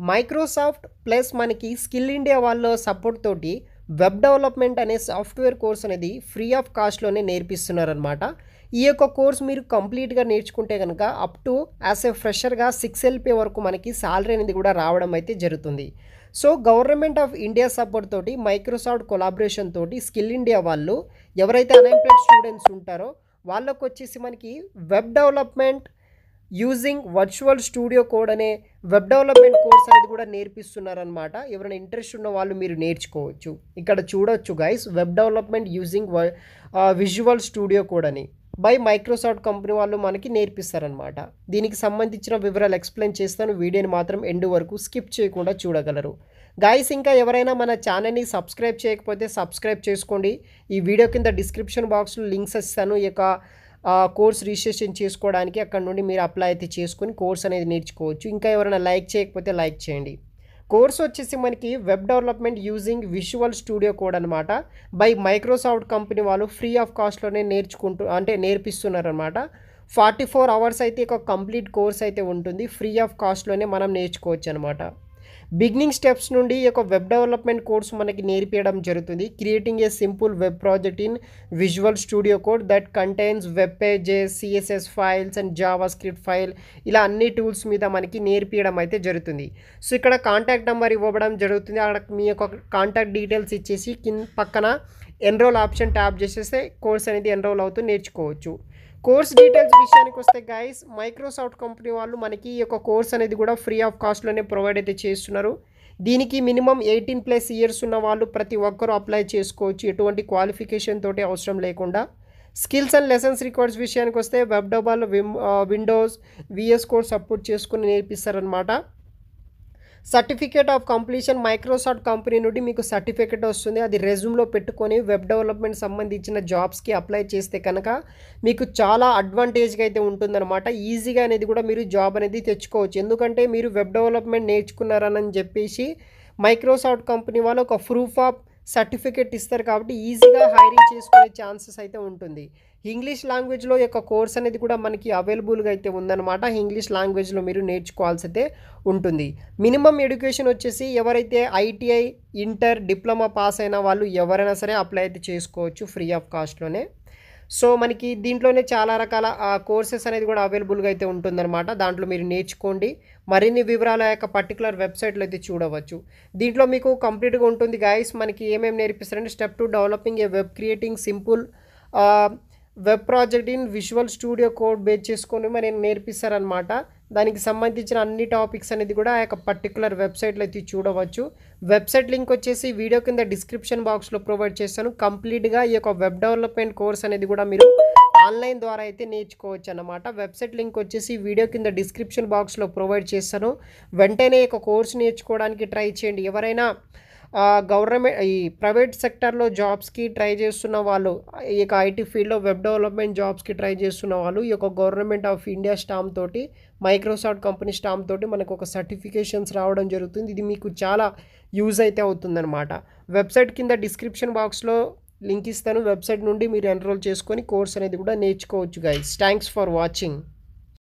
Microsoft plus మనకి skill India వాళ్ళ support తోటి వెబ్ డెవలప్మెంట్ అనే సాఫ్ట్వేర్ కోర్స్ అనేది ఫ్రీ ఆఫ్ కాస్ట్లోనే నేర్పిస్తున్నారనమాట. ఈ యొక్క కోర్స్ మీరు కంప్లీట్గా నేర్చుకుంటే కనుక అప్ టు యాజ్ ఏ ఫ్రెషర్గా 6 LP వరకు మనకి శాలరీ అనేది కూడా రావడం అయితే జరుగుతుంది. So government of India support తోటి మైక్రోసాఫ్ట్ కొలాబరేషన్ తోటి స్కిల్ ఇండియా వాళ్ళు ఎవరైతే అన్ఎంప్లాయిడ్ స్టూడెంట్స్ ఉంటారో వాళ్ళకు వచ్చేసి మనకి web development using virtual studio code అనే వెబ్ డెవలప్మెంట్ కోర్స్ అనేది కూడా నేర్పిస్తున్నారనమాట. ఎవరైనా ఇంట్రెస్ట్ ఉన్న వాళ్ళు మీరు నేర్చుకోవచ్చు. ఇక్కడ చూడొచ్చు guys, web development using visual Studio code అని బై మైక్రోసాఫ్ట్ కంపెనీ వాళ్ళు మనకి నేర్పిస్తారనమాట. దీనికి సంబంధించిన వివరాలు ఎక్స్ప్లెయిన్ చేస్తాను. వీడియోని మాత్రం ఎండ్ వరకు స్కిప్ చేయకుండా చూడగలరు. గాయస్, ఇంకా ఎవరైనా మన ఛానల్ని సబ్స్క్రైబ్ చేయకపోతే సబ్స్క్రైబ్ చేసుకోండి. ఈ వీడియో కింద డిస్క్రిప్షన్ బాక్స్లో లింక్స్ ఇస్తాను. ఈ యొక్క కోర్స్ రిజిస్ట్రేషన్ చేసుకోవడానికి అక్కడ నుండి మీరు అప్లై అయితే చేసుకుని కోర్స్ అనేది నేర్చుకోవచ్చు. ఇంకా ఎవరైనా లైక్ చేయకపోతే లైక్ చేయండి. కోర్స్ వచ్చేసి మనకి web development using visual Studio code అనమాట. బై మైక్రోసాఫ్ట్ కంపెనీ వాళ్ళు ఫ్రీ ఆఫ్ కాస్ట్లోనే నేర్పిస్తున్నారనమాట. 44 hours అయితే ఒక కంప్లీట్ కోర్స్ అయితే ఉంటుంది. ఫ్రీ ఆఫ్ కాస్ట్లోనే మనం నేర్చుకోవచ్చు అనమాట. బిగినింగ్ స్టెప్స్ నుండి ఈ యొక్క వెబ్ డెవలప్మెంట్ కోర్స్ మనకి నేర్పించడం జరుగుతుంది. Creating a simple web project in Visual Studio code that contains web pages, CSS files and Java script file, ఇలా అన్ని టూల్స్ మీద మనకి నేర్పించడం అయితే జరుగుతుంది. సో ఇక్కడ కాంటాక్ట్ నెంబర్ ఇవ్వడం జరుగుతుంది. అక్కడ మీ యొక్క కాంటాక్ట్ డీటెయిల్స్ ఇచ్చేసి పక్కన ఎన్రోల్ ఆప్షన్ ట్యాప్ చేసేస్తే కోర్స్ అనేది ఎన్రోల్ అవుతూ నేర్చుకోవచ్చు. కోర్స్ డీటెయిల్స్ విషయానికి వస్తే గైస్, మైక్రోసాఫ్ట్ కంపెనీ వాళ్ళు మనకి ఈ యొక్క కోర్స్ అనేది కూడా ఫ్రీ ఆఫ్ కాస్ట్లోనే ప్రొవైడ్ అయితే చేస్తున్నారు. దీనికి మినిమం 18+ years ఉన్న వాళ్ళు ప్రతి ఒక్కరూ అప్లై చేసుకోవచ్చు, ఎటువంటి క్వాలిఫికేషన్ తోటి అవసరం లేకుండా. స్కిల్స్ అండ్ లెసన్స్ రికార్డ్స్ విషయానికి వస్తే web develop, Windows, VS code support చేసుకుని నేర్పిస్తారనమాట. Certificate of completion Microsoft company నుండి మీకు సర్టిఫికేట్ వస్తుంది. అది రెజ్యూమ్లో పెట్టుకొని వెబ్ డెవలప్మెంట్ సంబంధించిన జాబ్స్కి అప్లై చేస్తే కనుక మీకు చాలా అడ్వాంటేజ్గా అయితే ఉంటుందన్నమాట. ఈజీగా అనేది కూడా మీరు జాబ్ అనేది తెచ్చుకోవచ్చు. ఎందుకంటే మీరు వెబ్ డెవలప్మెంట్ నేర్చుకున్నారని చెప్పేసి మైక్రోసాఫ్ట్ కంపెనీ వాళ్ళు ఒక ప్రూఫ్ ఆఫ్ సర్టిఫికేట్ ఇస్తారు కాబట్టి ఈజీగా హైరింగ్ చేసుకునే ఛాన్సెస్ అయితే ఉంటుంది. ఇంగ్లీష్ లాంగ్వేజ్లో యొక్క కోర్స్ అనేది కూడా మనకి అవైలబుల్గా అయితే ఉందన్నమాట. ఇంగ్లీష్ లాంగ్వేజ్లో మీరు నేర్చుకోవాల్సి అయితే ఉంటుంది. మినిమం ఎడ్యుకేషన్ వచ్చేసి ఎవరైతే ITI, ఇంటర్, డిప్లొమా పాస్ అయిన వాళ్ళు ఎవరైనా సరే అప్లై అయితే చేసుకోవచ్చు ఫ్రీ ఆఫ్ కాస్ట్లోనే. సో మనకి దీంట్లోనే చాలా రకాల కోర్సెస్ అనేది కూడా అవైలబుల్గా అయితే ఉంటుందన్నమాట. దాంట్లో మీరు నేర్చుకోండి. మరిన్ని వివరాల యొక్క పర్టికులర్ వెబ్సైట్లో అయితే చూడవచ్చు. దీంట్లో మీకు కంప్లీట్గా ఉంటుంది గాయస్. మనకి ఏమేమి నేర్పిస్తారంటే step 2 developing a web creating simple web project in Visual Studio Code base చేసుకొని మరి నేర్పిస్తారనమాట. దానికి సంబంధించిన అన్ని టాపిక్స్ అనేది కూడా ఆ యొక్క పర్టికులర్ వెబ్సైట్లో అయితే చూడవచ్చు. వెబ్సైట్ లింక్ వచ్చేసి వీడియో కింద డిస్క్రిప్షన్ బాక్స్లో ప్రొవైడ్ చేస్తాను. కంప్లీట్గా ఈ యొక్క వెబ్ డెవలప్మెంట్ కోర్స్ అనేది కూడా మీరు ఆన్లైన్ ద్వారా అయితే నేర్చుకోవచ్చు అన్నమాట. వెబ్సైట్ లింక్ వచ్చేసి వీడియో కింద డిస్క్రిప్షన్ బాక్స్లో ప్రొవైడ్ చేస్తాను. వెంటనే ఈ యొక్క కోర్స్ నేర్చుకోవడానికి ట్రై చేయండి. ఎవరైనా గవర్నమెంట్ ఈ ప్రైవేట్ సెక్టర్లో జాబ్స్కి ట్రై చేస్తున్న వాళ్ళు, ఈ యొక్క IT ఫీల్డ్లో వెబ్ డెవలప్మెంట్ జాబ్స్కి ట్రై చేస్తున్న వాళ్ళు ఈ యొక్క గవర్నమెంట్ ఆఫ్ ఇండియా స్టాంప్ తోటి, మైక్రోసాఫ్ట్ కంపెనీ స్టాంప్ తోటి మనకు ఒక సర్టిఫికేషన్స్ రావడం జరుగుతుంది. ఇది మీకు చాలా యూజ్ అయితే అవుతుందన్నమాట. వెబ్సైట్ కింద డిస్క్రిప్షన్ బాక్స్లో లింక్ ఇస్తాను. వెబ్సైట్ నుండి మీరు ఎన్రోల్ చేసుకొని కోర్స్ అనేది కూడా నేర్చుకోవచ్చు గైస్. Thanks for watching.